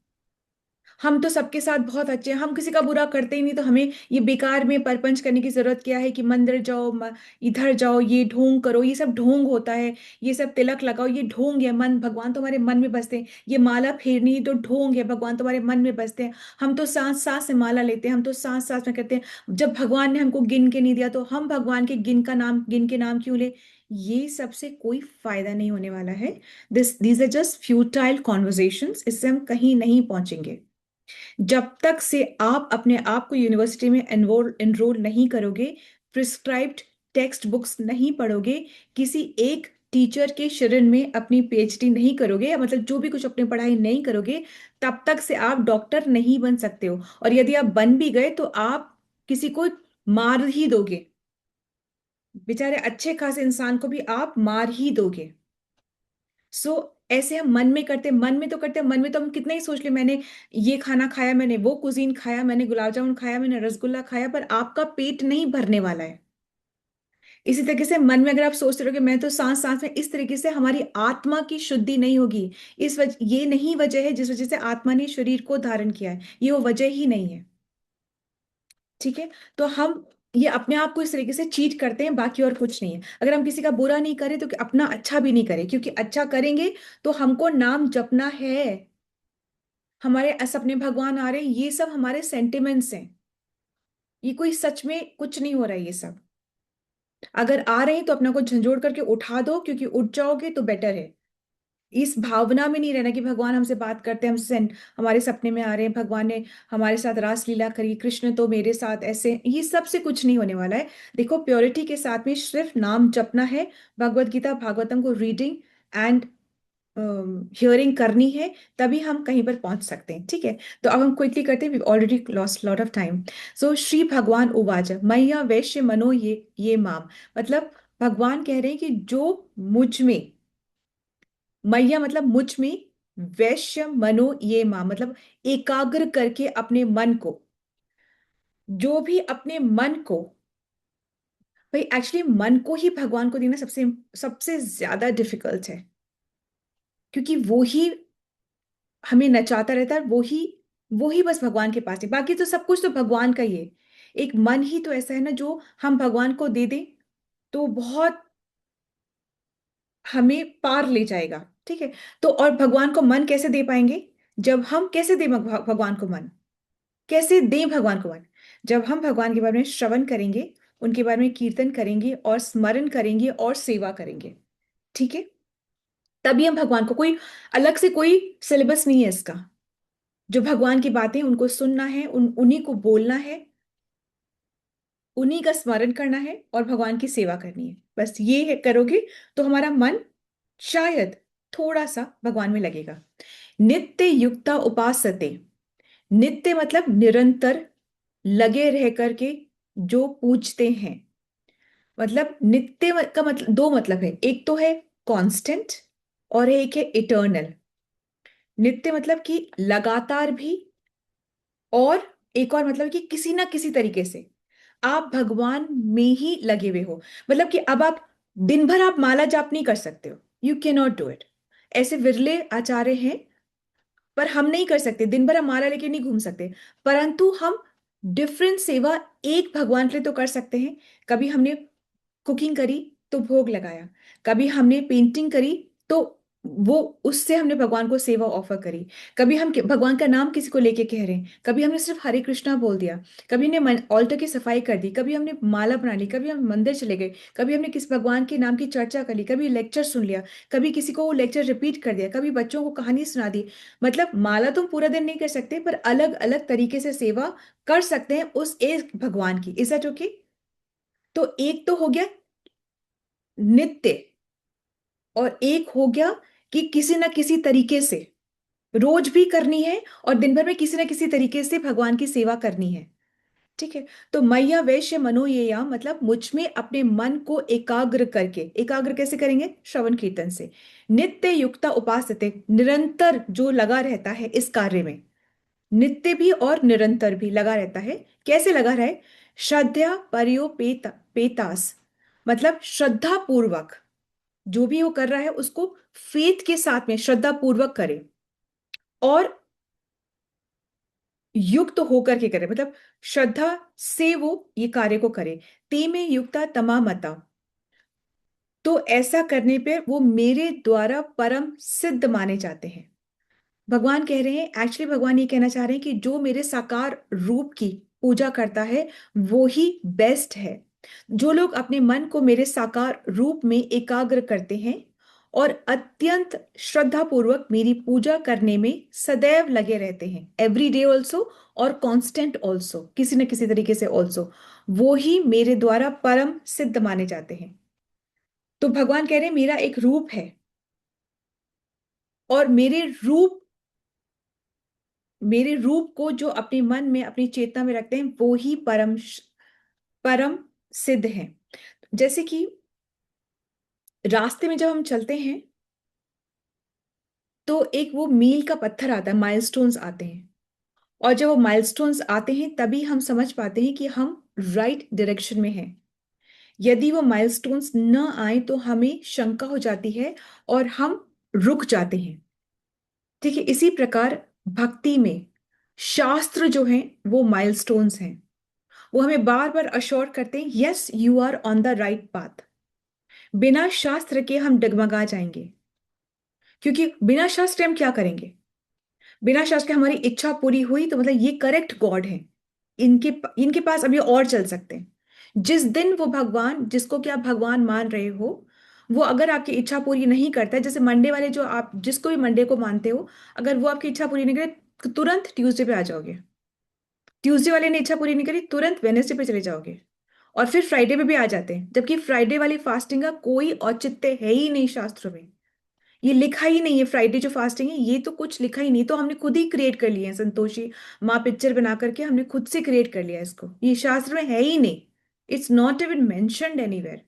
हम तो सबके साथ बहुत अच्छे हैं, हम किसी का बुरा करते ही नहीं, तो हमें ये बेकार में परपंच करने की जरूरत क्या है कि मंदिर जाओ, इधर जाओ, ये ढोंग करो, ये सब ढोंग होता है, ये सब तिलक लगाओ, ये ढोंग है। मन भगवान तुम्हारे मन में बसते हैं, ये माला फेरनी तो ढोंग है, भगवान तुम्हारे मन में बसते हैं। हम तो सांस सांस से माला लेते हैं, हम तो सांस सांस में करते हैं। जब भगवान ने हमको गिन के नहीं दिया तो हम भगवान के गिन के नाम क्यों ले? ये सबसे कोई फायदा नहीं होने वाला है। These are just futile conversations, इससे हम कहीं नहीं पहुंचेंगे। जब तक से आप अपने आप को यूनिवर्सिटी में एनरोल नहीं करोगे, प्रिस्क्राइब्ड टेक्स्ट बुक्स नहीं पढ़ोगे, किसी एक टीचर के शरण में अपनी पीएचडी नहीं करोगे, या मतलब जो भी कुछ अपनी पढ़ाई नहीं करोगे, तब तक से आप डॉक्टर नहीं बन सकते हो। और यदि आप बन भी गए तो आप किसी को मार ही दोगे, बेचारे अच्छे खासे इंसान को भी आप मार ही दोगे। सो ऐसे हम मन में करते, मन में तो करते, मन में तो हम कितना ही सोच ले, मैंने ये खाना खाया, मैंने वो कुजीन खाया, मैंने गुलाब जामुन खाया, मैंने रसगुल्ला खाया, पर आपका पेट नहीं भरने वाला है। इसी तरीके से मन में अगर आप सोचते रहोगे मैं तो सांस सांस में, इस तरीके से हमारी आत्मा की शुद्धि नहीं होगी। इस वजह, ये नहीं वजह है जिस वजह से आत्मा ने शरीर को धारण किया है, ये वो वजह ही नहीं है। ठीक है? तो हम ये अपने आप को इस तरीके से चीट करते हैं, बाकी और कुछ नहीं है। अगर हम किसी का बुरा नहीं करें तो अपना अच्छा भी नहीं करें, क्योंकि अच्छा करेंगे तो हमको नाम जपना है। हमारे सपने भगवान आ रहे हैं, ये सब हमारे सेंटिमेंट्स हैं, ये कोई सच में कुछ नहीं हो रहा है ये सब। अगर आ रहे हैं तो अपना को झंझोड़ करके उठा दो, क्योंकि उठ जाओगे तो बेटर है। इस भावना में नहीं रहना कि भगवान हमसे बात करते हैं, हमसे हमारे सपने में आ रहे हैं, भगवान ने हमारे साथ रास लीला करी, कृष्ण तो मेरे साथ ऐसे, ये सब से कुछ नहीं होने वाला है। देखो, प्योरिटी के साथ में सिर्फ नाम जपना है, भगवत गीता भागवतम को रीडिंग एंड हियरिंग करनी है, तभी हम कहीं पर पहुंच सकते हैं। ठीक है? तो अब हम क्विकली करते हैं, we already lost lot of time. So Shri भगवान उवाच मैया वैश्य मनो ये माम, मतलब भगवान कह रहे हैं कि जो मुझ में, मैया मतलब मुझ में, वैश्य मनो ये माम मतलब एकाग्र करके अपने मन को, जो भी अपने मन को, भाई एक्चुअली मन को ही भगवान को देना सबसे सबसे ज्यादा डिफिकल्ट है, क्योंकि वो ही हमें नचाता रहता है, वो ही बस भगवान के पास है, बाकी तो सब कुछ तो भगवान का ही है। एक मन ही तो ऐसा है ना, जो हम भगवान को दे दें तो बहुत हमें पार ले जाएगा। ठीक है? तो और भगवान को मन कैसे दे पाएंगे? जब हम कैसे दें भगवान को मन, कैसे दें भगवान को मन? जब हम भगवान के बारे में श्रवण करेंगे, उनके बारे में कीर्तन करेंगे और स्मरण करेंगे और सेवा करेंगे। ठीक है? तभी हम भगवान को, कोई अलग से कोई सिलेबस नहीं है इसका। जो भगवान की बातें उनको सुनना है, उन्हीं को बोलना है, उन्हीं का स्मरण करना है और भगवान की सेवा करनी है। बस ये है, करोगे तो हमारा मन शायद थोड़ा सा भगवान में लगेगा। नित्य युक्ता उपासते, नित्य मतलब निरंतर लगे रह करके जो पूजते हैं। मतलब नित्य का मतलब दो मतलब है, एक तो है कांस्टेंट और एक है इटर्नल। नित्य मतलब कि लगातार भी, और एक और मतलब कि किसी ना किसी तरीके से आप भगवान में ही लगे हुए हो। मतलब कि अब आप दिन भर आप माला जाप नहीं कर सकते हो, you can not do it. ऐसे विरले आचार्य हैं, पर हम नहीं कर सकते, दिन भर हम माला लेके नहीं घूम सकते। परंतु हम डिफरेंट सेवा एक भगवान के लिए तो कर सकते हैं। कभी हमने कुकिंग करी तो भोग लगाया, कभी हमने पेंटिंग करी तो वो, उससे हमने भगवान को सेवा ऑफर करी। कभी हम भगवान का नाम किसी को लेके कह रहे हैं, कभी हमने सिर्फ हरे कृष्णा बोल दिया, कभी हमने ऑल्टर की सफाई कर दी, कभी हमने माला बना ली, कभी हम मंदिर चले गए, कभी हमने किस भगवान के नाम की चर्चा कर ली, कभी लेक्चर सुन लिया, कभी किसी को वो लेक्चर रिपीट कर दिया, कभी बच्चों को कहानी सुना दी। मतलब माला तुम पूरा दिन नहीं कर सकते, पर अलग अलग तरीके से सेवा कर सकते हैं उस एक भगवान की। Is that okay? तो एक तो हो गया नित्य, और एक हो गया कि किसी ना किसी तरीके से। रोज भी करनी है और दिन भर में किसी ना किसी तरीके से भगवान की सेवा करनी है। ठीक है। तो मय्या वैश्य मनोयेया मतलब मुझ में अपने मन को एकाग्र करके, एकाग्र कैसे करेंगे? श्रवण कीर्तन से। नित्य युक्ता उपासते, निरंतर जो लगा रहता है इस कार्य में, नित्य भी और निरंतर भी लगा रहता है। कैसे लगा रहे? श्रद्धा परियोपेता पेतास, मतलब श्रद्धा पूर्वक जो भी वो कर रहा है उसको फेथ के साथ में श्रद्धा पूर्वक करे और युक्त होकर के करे, मतलब श्रद्धा से वो ये कार्य को करे। ते में युक्ता तमामता, तो ऐसा करने पे वो मेरे द्वारा परम सिद्ध माने जाते हैं। भगवान कह रहे हैं, एक्चुअली भगवान ये कहना चाह रहे हैं कि जो मेरे साकार रूप की पूजा करता है वो ही बेस्ट है। जो लोग अपने मन को मेरे साकार रूप में एकाग्र करते हैं और अत्यंत श्रद्धा पूर्वक मेरी पूजा करने में सदैव लगे रहते हैं, एवरी डे ऑल्सो और कांस्टेंट ऑल्सो, किसी न किसी तरीके से ऑल्सो, वो ही मेरे द्वारा परम सिद्ध माने जाते हैं। तो भगवान कह रहे हैं मेरा एक रूप है और मेरे रूप को जो अपने मन में अपनी चेतना में रखते हैं वो ही परम सिद्ध है। जैसे कि रास्ते में जब हम चलते हैं तो एक वो मील का पत्थर आता है, माइलस्टोन्स आते हैं, और जब वो माइलस्टोन्स आते हैं तभी हम समझ पाते हैं कि हम राइट डायरेक्शन में हैं। यदि वो माइलस्टोन्स न आए तो हमें शंका हो जाती है और हम रुक जाते हैं। ठीक है। इसी प्रकार भक्ति में शास्त्र जो हैं वो माइलस्टोन्स हैं, वो हमें बार बार अश्योर करते हैं yes you are on the right path. बिना शास्त्र के हम डगमगा जाएंगे, क्योंकि बिना शास्त्र हम क्या करेंगे? बिना शास्त्र के हमारी इच्छा पूरी हुई तो मतलब ये करेक्ट गॉड है, इनके इनके पास अभी और चल सकते हैं। जिस दिन वो भगवान जिसको कि आप भगवान मान रहे हो वो अगर आपकी इच्छा पूरी नहीं करता है, जैसे मंडे वाले जो आप जिसको भी मंडे को मानते हो, अगर वो आपकी इच्छा पूरी नहीं करे तुरंत ट्यूसडे पे आ जाओगे। ट्यूसडे वाले ने इच्छा पूरी नहीं करी तुरंत वेनेसडे पे चले जाओगे और फिर फ्राइडे पे भी आ जाते हैं, जबकि फ्राइडे वाली फास्टिंग का कोई औचित्य है ही नहीं शास्त्रों में। ये लिखा ही नहीं है, फ्राइडे जो फास्टिंग है ये तो कुछ लिखा ही नहीं, तो हमने खुद ही क्रिएट कर लिया है, संतोषी माँ पिक्चर बना करके हमने खुद से क्रिएट कर लिया है इसको, ये शास्त्र में है ही नहीं। It's not even mentioned anywhere.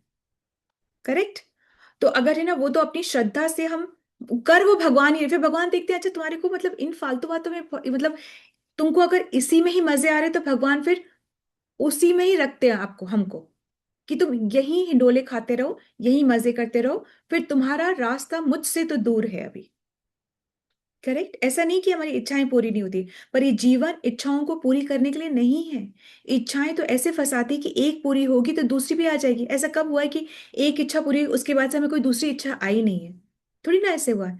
Correct. तो अगर है ना वो तो अपनी श्रद्धा से हम कर वो भगवान ही है, फिर भगवान देखते हैं अच्छा तुम्हारे को मतलब इन फालतू बातों में मतलब तुमको अगर इसी में ही मजे आ रहे तो भगवान फिर उसी में ही रखते हैं आपको हमको कि तुम यही हिंडोले खाते रहो, यही मजे करते रहो, फिर तुम्हारा रास्ता मुझसे तो दूर है अभी। करेक्ट। ऐसा नहीं कि हमारी इच्छाएं पूरी नहीं होती, पर ये जीवन इच्छाओं को पूरी करने के लिए नहीं है। इच्छाएं तो ऐसे फंसाती कि एक पूरी होगी तो दूसरी भी आ जाएगी। ऐसा कब हुआ है कि एक इच्छा पूरी हुई उसके बाद से हमें कोई दूसरी इच्छा आई नहीं है? थोड़ी ना ऐसे हुआ है।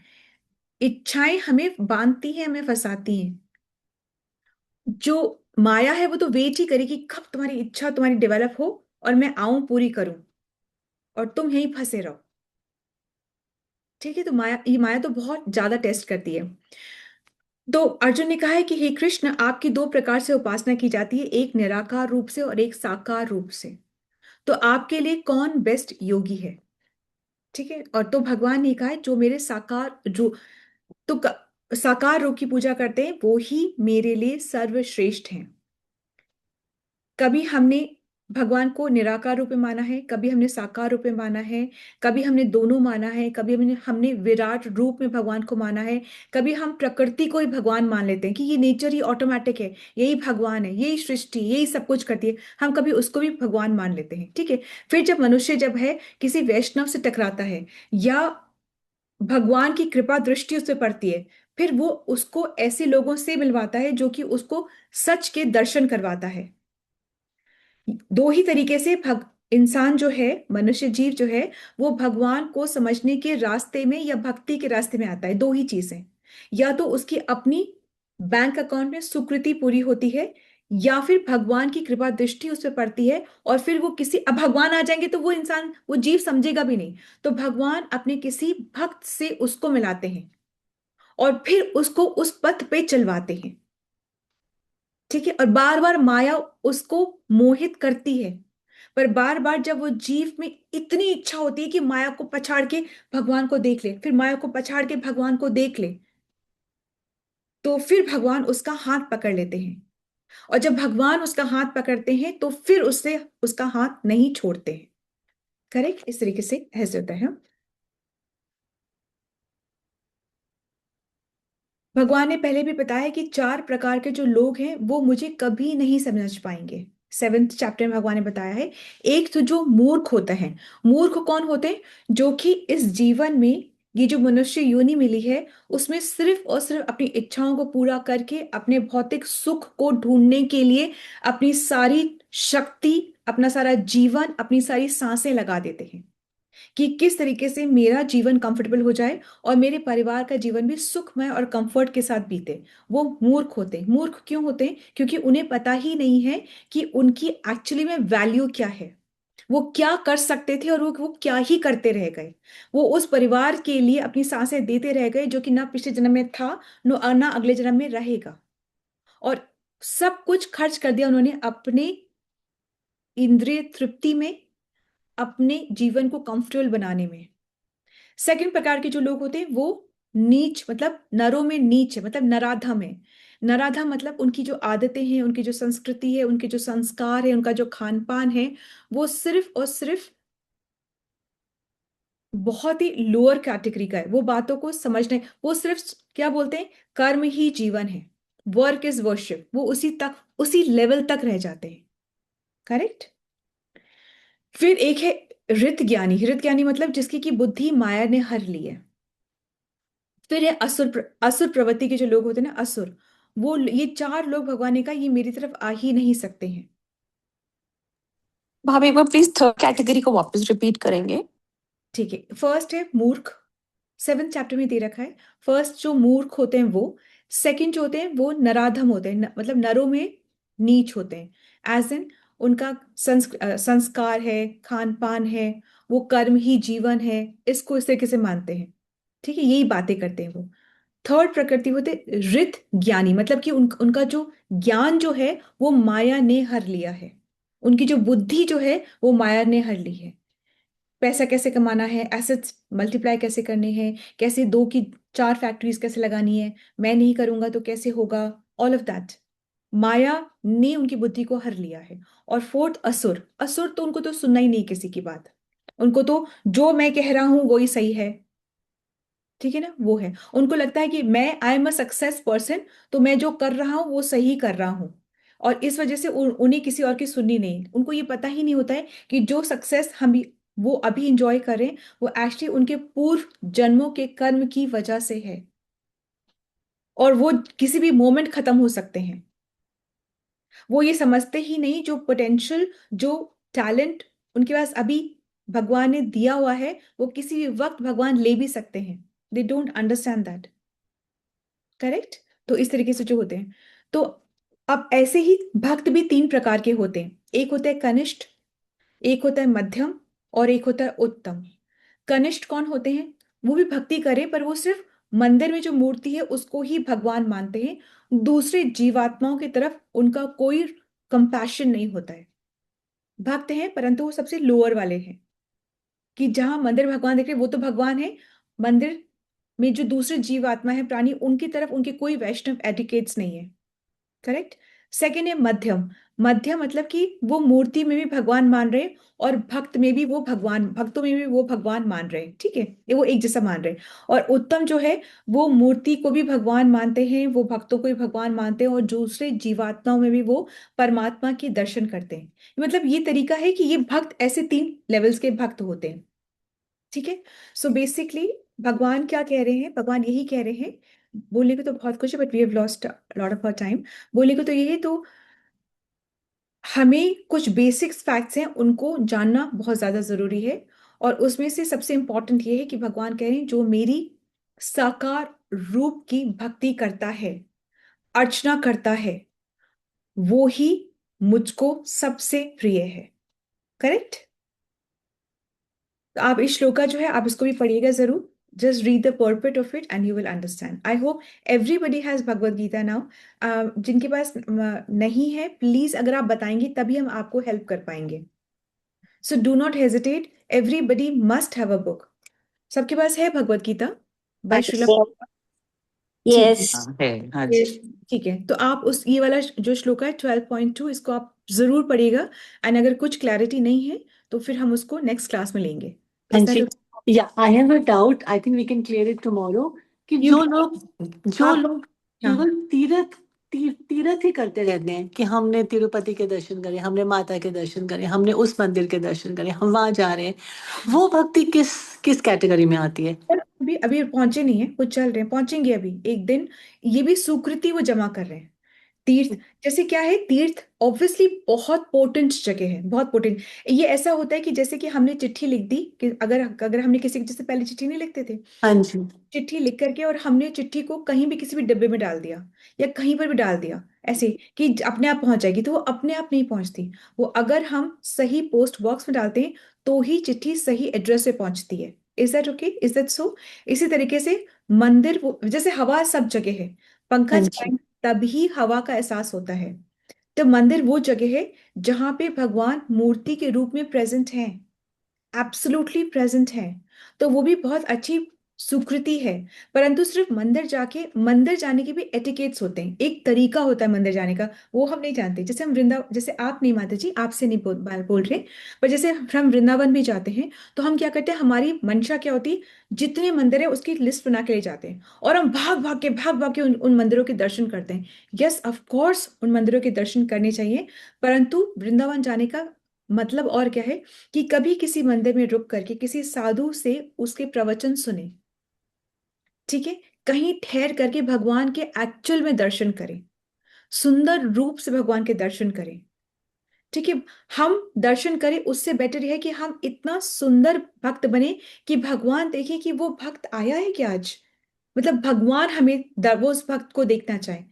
इच्छाएं हमें बांधती हैं, हमें फंसाती हैं। जो माया है वो तो वेट ही करेगी कब तुम्हारी इच्छा तुम्हारी डेवलप हो और मैं आऊं पूरी करूं और तुम यहीं फंसे रहो। ठीक है। तो माया तो बहुत ज्यादा टेस्ट करती है। तो अर्जुन ने कहा है कि हे कृष्ण आपकी दो प्रकार से उपासना की जाती है, एक निराकार रूप से और एक साकार रूप से, तो आपके लिए कौन बेस्ट योगी है? ठीक है। और तो भगवान ने कहा है जो मेरे साकार जो तो साकार रूप की पूजा करते हैं वो ही मेरे लिए सर्वश्रेष्ठ हैं। कभी हमने भगवान को निराकार रूप में माना है, कभी हमने साकार रूप में माना है, कभी हमने दोनों माना है, कभी हमने विराट रूप में भगवान को माना है, कभी हम प्रकृति को ही भगवान मान लेते हैं कि ये नेचर ही ऑटोमेटिक है, यही भगवान है, यही सृष्टि यही सब कुछ करती है, हम कभी उसको भी भगवान मान लेते हैं। ठीक है। फिर जब मनुष्य जब है किसी वैष्णव से टकराता है या भगवान की कृपा दृष्टि उस पर पड़ती है, फिर वो उसको ऐसे लोगों से मिलवाता है जो कि उसको सच के दर्शन करवाता है। दो ही तरीके से इंसान जो है, मनुष्य जीव जो है, वो भगवान को समझने के रास्ते में या भक्ति के रास्ते में आता है। दो ही चीजें, या तो उसकी अपनी बैंक अकाउंट में सुकृति पूरी होती है या फिर भगवान की कृपा दृष्टि उस पर पड़ती है, और फिर वो किसी अब भगवान आ जाएंगे तो वो इंसान वो जीव समझेगा भी नहीं, तो भगवान अपने किसी भक्त से उसको मिलाते हैं और फिर उसको उस पथ पे चलवाते हैं। ठीक है। और बार बार माया उसको मोहित करती है, पर बार बार जब वो जीव में इतनी इच्छा होती है कि माया को पछाड़ के भगवान को देख ले, फिर माया को पछाड़ के भगवान को देख ले, तो फिर भगवान उसका हाथ पकड़ लेते हैं, और जब भगवान उसका हाथ पकड़ते हैं तो फिर उससे उसका हाथ नहीं छोड़ते हैं। करेक्ट, इस तरीके से ऐसे होता है। भगवान ने पहले भी बताया कि 4 प्रकार के जो लोग हैं वो मुझे कभी नहीं समझ पाएंगे। 7th चैप्टर में भगवान ने बताया है। एक तो जो मूर्ख होता है। मूर्ख कौन होते हैं? जो कि इस जीवन में, ये जो मनुष्य योनि मिली है, उसमें सिर्फ और सिर्फ अपनी इच्छाओं को पूरा करके अपने भौतिक सुख को ढूंढने के लिए अपनी सारी शक्ति, अपना सारा जीवन, अपनी सारी सांसें लगा देते हैं कि किस तरीके से मेरा जीवन कंफर्टेबल हो जाए और मेरे परिवार का जीवन भी सुखमय और कंफर्ट के साथ बीते। वो मूर्ख होते हैं। मूर्ख क्यों होते हैं? क्योंकि उन्हें पता ही नहीं है कि उनकी एक्चुअली में वैल्यू क्या है, वो क्या कर सकते थे और वो क्या ही करते रह गए। वो उस परिवार के लिए अपनी सांसें देते रह गए, जो कि ना पिछले जन्म में था, ना अगले जन्म में रहेगा। और सब कुछ खर्च कर दिया उन्होंने अपने इंद्रिय तृप्ति में, अपने जीवन को कंफर्टेबल बनाने में। सेकंड प्रकार के जो लोग होते हैं वो नीच, मतलब नरों में नीच है, मतलब नराधम है। नराधम मतलब उनकी जो आदतें हैं, उनकी जो संस्कृति है, उनके जो संस्कार है, उनका जो खान पान है, वो सिर्फ और सिर्फ बहुत ही लोअर कैटेगरी का है। वो बातों को समझने, वो सिर्फ क्या बोलते हैं, कर्म ही जीवन है, वर्क इज वर्शिप, वो उसी तक, उसी लेवल तक रह जाते हैं। करेक्ट। फिर एक है ऋत ज्ञानी। ऋत ज्ञानी मतलब जिसकी की बुद्धि माया ने हर ली है। फिर है असुर प्रवृत्ति के जो लोग होते हैं ना, असुर, वो, ये 4 लोग भगवान ने कहा ये मेरी तरफ आ ही नहीं सकते हैं। भाभी एक बार प्लीज थर्ड कैटेगरी को वापस रिपीट करेंगे। ठीक है, फर्स्ट है मूर्ख। 7th चैप्टर में दे रखा है। फर्स्ट जो मूर्ख होते हैं वो। सेकंड जो होते हैं वो नराधम होते हैं, मतलब नरों में नीच होते हैं, एज इन उनका संस्कार है, खान पान है, वो कर्म ही जीवन है, इसको इस तरीके से मानते हैं। ठीक है, यही बातें करते हैं वो। थर्ड प्रकृति होते ऋत ज्ञानी, मतलब कि उनका जो ज्ञान जो है वो माया ने हर लिया है। उनकी जो बुद्धि जो है वो माया ने हर ली है। पैसा कैसे कमाना है, एसेट्स मल्टीप्लाई कैसे करने हैं, कैसे 2 की 4 फैक्ट्रीज कैसे लगानी है, मैं नहीं करूंगा तो कैसे होगा, ऑल ऑफ दैट माया ने उनकी बुद्धि को हर लिया है। और फोर्थ असुर। असुर तो उनको तो सुनना ही नहीं किसी की बात, उनको तो जो मैं कह रहा हूं वो ही सही है। ठीक है ना, वो है, उनको लगता है कि मैं, I am a success person, तो मैं जो कर रहा हूं वो सही कर रहा हूं, और इस वजह से उन्हें किसी और की सुननी नहीं। उनको ये पता ही नहीं होता है कि जो सक्सेस वो अभी इंजॉय कर रहे हैं वो एक्चुअली उनके पूर्व जन्मों के कर्म की वजह से है, और वो किसी भी मोमेंट खत्म हो सकते हैं। वो ये समझते ही नहीं जो पोटेंशियल, जो टैलेंट उनके पास अभी भगवान ने दिया हुआ है, वो किसी भी वक्त भगवान ले भी सकते हैं। They don't understand that. Correct. तो इस तरीके से जो होते हैं, तो अब ऐसे ही भक्त भी 3 प्रकार के होते हैं। एक होता है कनिष्ठ, एक होता है मध्यम, और एक होता है उत्तम। कनिष्ठ कौन होते हैं? वो भी भक्ति करें पर वो सिर्फ मंदिर में जो मूर्ति है उसको ही भगवान मानते हैं, दूसरे जीवात्माओं की तरफ उनका कोई कंपैशन नहीं होता है। भक्त हैं परंतु वो सबसे लोअर वाले हैं, कि जहां मंदिर भगवान देख रहे हैं वो तो भगवान है, मंदिर में जो दूसरे जीव आत्मा है, प्राणी, उनकी तरफ उनके कोई वैष्णव एटिकेट्स नहीं है। करेक्ट। सेकेंड है मध्यम। मध्यम मतलब कि वो मूर्ति में भी भगवान मान रहे हैं और भक्त में भी वो भगवान, भक्तों में भी वो भगवान मान रहे हैं। ठीक है, ये वो एक जैसा मान रहे हैं। और उत्तम जो है वो मूर्ति को भी भगवान मानते हैं, वो भक्तों को भी भगवान मानते हैं, और दूसरे जीवात्माओं में भी वो परमात्मा के दर्शन करते हैं। मतलब ये तरीका है कि ये भक्त ऐसे 3 लेवल्स के भक्त होते हैं। ठीक है। सो बेसिकली भगवान क्या कह रहे हैं? भगवान यही कह रहे हैं, बोलने को तो बहुत कुछ है but we have lost lot of our time. बोलने को तो यही, तो हमें कुछ बेसिक्स फैक्ट्स हैं उनको जानना बहुत ज्यादा जरूरी है। और उसमें से सबसे इंपॉर्टेंट ये है कि भगवान कह रहे हैं जो मेरी साकार रूप की भक्ति करता है, अर्चना करता है, वो ही मुझको सबसे प्रिय है। करेक्ट। तो आप इस श्लोका जो है आप इसको भी पढ़िएगा जरूर। Just read the purport of it and you will understand. I hope everybody has Bhagavad Gita now. जिनके पास नहीं है, प्लीज अगर आप बताएंगे तभी हम आपको हेल्प कर पाएंगे। So do not hesitate, everybody must have a book. सबके पास है भगवद गीता बाय हाँ जी। श्रील? ठीक हाँ, है, हाँ जी। है, ठीक है। तो आप उस ये वाला जो श्लोक है 12.2, इसको आप जरूर पढ़िएगा। एंड अगर कुछ क्लैरिटी नहीं है तो फिर हम उसको नेक्स्ट क्लास में लेंगे। हाँ इज दैट जी, ओके? या I have a doubt, I think we can clear it tomorrow, कि You जो आप लोग हाँ केवल तीर्थ ही करते रहते हैं, कि हमने तिरुपति के दर्शन करे, हमने माता के दर्शन करे, हमने उस मंदिर के दर्शन करे, हम वहां जा रहे हैं, वो भक्ति किस किस कैटेगरी में आती है? पर अभी अभी पहुंचे नहीं है, वो चल रहे हैं, पहुंचेंगे अभी एक दिन। ये भी सुकृति वो जमा कर रहे हैं। तीर्थ जैसे क्या है, तीर्थ ऑब्वियसली बहुत पोटेंट जगह है, बहुत पोटेंट। ये ऐसा होता है कि जैसे कि हमने चिट्ठी लिख दी, कि अगर अगर हमने किसी जैसे पहले चिट्ठी नहीं लिखते थे, हाँ जी। चिट्ठी लिख करके और हमने चिट्ठी को कहीं भी किसी भी डिब्बे में डाल दिया या कहीं पर भी डाल दिया ऐसे कि अपने आप पहुंच जाएगी, तो वो अपने आप नहीं पहुंचती। वो अगर हम सही पोस्ट बॉक्स में डालते हैं तो ही चिट्ठी सही एड्रेस पे पहुंचती है। Is that okay? Is that so? इसी तरीके से मंदिर, वो जैसे हवा सब जगह है, पंखा हाँ जी। चलाएं तभी हवा का एहसास होता है। तो मंदिर वो जगह है जहां पे भगवान मूर्ति के रूप में प्रेजेंट है, एब्सोल्युटली प्रेजेंट है। तो वो भी बहुत अच्छी सुकृति है। परंतु सिर्फ मंदिर जाने के भी एटिकेट्स होते हैं, एक तरीका होता है मंदिर जाने का, वो हम नहीं जानते। जैसे हम जैसे आप नहीं, माता जी आपसे नहीं बोल रहे, पर जैसे हम वृंदावन भी जाते हैं तो हम क्या करते हैं, हमारी मंशा क्या होती है, जितने मंदिर है उसकी लिस्ट बना के ले जाते हैं और हम भाग भाग के उन मंदिरों के दर्शन करते हैं। यस, ऑफ कोर्स उन मंदिरों के दर्शन करने चाहिए, परंतु वृंदावन जाने का मतलब और क्या है, कि कभी किसी मंदिर में रुक करके किसी साधु से उसके प्रवचन सुने, ठीक है, कहीं ठहर करके भगवान के एक्चुअल में दर्शन करें, सुंदर रूप से भगवान के दर्शन करें, ठीक है। हम दर्शन करें, उससे बेटर यह है कि हम इतना सुंदर भक्त बने कि भगवान देखे कि वो भक्त आया है क्या आज, मतलब भगवान हमें वो उस भक्त को देखना चाहे।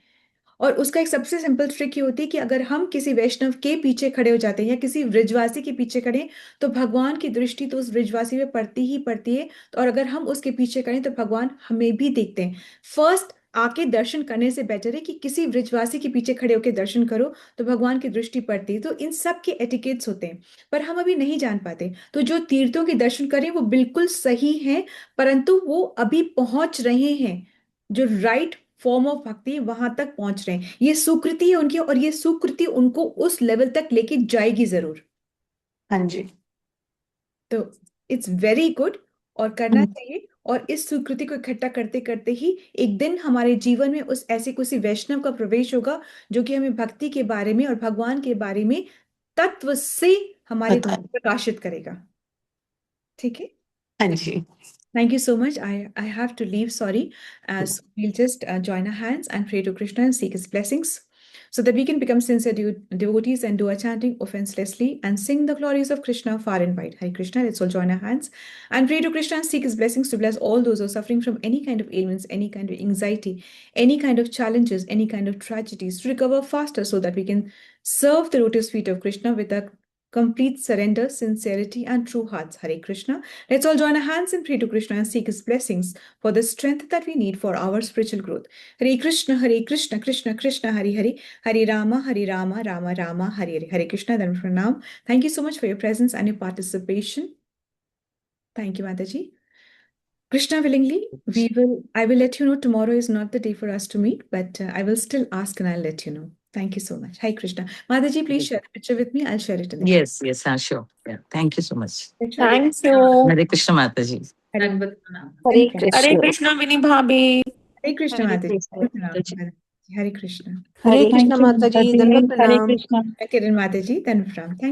और उसका एक सबसे सिंपल ट्रिक ये होती है कि अगर हम किसी वैष्णव के पीछे खड़े हो जाते हैं या किसी व्रजवासी के पीछे खड़े हैं, तो भगवान की दृष्टि तो उस व्रजवासी पे पड़ती ही पड़ती है। तो और अगर हम उसके पीछे करें तो भगवान हमें भी देखते हैं। फर्स्ट आके दर्शन करने से बेटर है कि किसी व्रजवासी के पीछे खड़े होकर दर्शन करो, तो भगवान की दृष्टि पड़ती है। तो इन सब के एटिकेट्स होते हैं, पर हम अभी नहीं जान पाते। तो जो तीर्थों के दर्शन करें वो बिल्कुल सही है, परंतु वो अभी पहुंच रहे हैं, जो राइट फॉर्म ऑफ भक्ति वहां तक पहुंच रहे हैं। ये सुकृति है उनकी, और ये सुकृति उनको उस लेवल तक लेके जाएगी जरूर। हाँ जी। तो इट्स वेरी गुड, और करना हम्म, चाहिए। और इस सुकृति को इकट्ठा करते करते ही एक दिन हमारे जीवन में उस ऐसे किसी वैष्णव का प्रवेश होगा जो कि हमें भक्ति के बारे में और भगवान के बारे में तत्व से हमारे पता है। प्रकाशित करेगा, ठीक है। हाँ जी। Thank you so much. I have to leave, sorry. As we'll just join our hands and pray to Krishna and seek his blessings so that we can become sincere devotees and do our chanting offenselessly and sing the glories of Krishna far and wide. Hare Krishna. Let's all join our hands and pray to Krishna and seek his blessings to bless all those who are suffering from any kind of ailments, any kind of anxiety, any kind of challenges, any kind of tragedies, to recover faster so that we can serve the lotus feet of Krishna with a complete surrender, sincerity, and true hearts. Hare Krishna. Let's all join our hands and pray to Krishna and seek his blessings for the strength that we need for our spiritual growth. Hare Krishna, Krishna Krishna, Hare Hare, Hare Rama, Rama Rama, Hare Hare. Hare Krishna, then pranam. Thank you so much for your presence and your participation. Thank you, Mataji. Krishna willingly, I will let you know tomorrow is not the day for us to meet, but I will still ask and I'll let you know. Thank you so much. Hi, Krishna. Mataji, please share the picture with me. I'll share it in the chat. Yes, yes, sure. Yeah. Thank you so much. Picture? Thank you. Hare Krishna Mata ji. Hare Hare Krishna. Krishna Vini भाभी। Hare Krishna, Hare Mataji. Krishna. Hare Krishna. Hare Thank Krishna you, माता जी, Mataji. दंडवत Hare प्रणाम। Krishna. Kiran Mataji, then from. Thank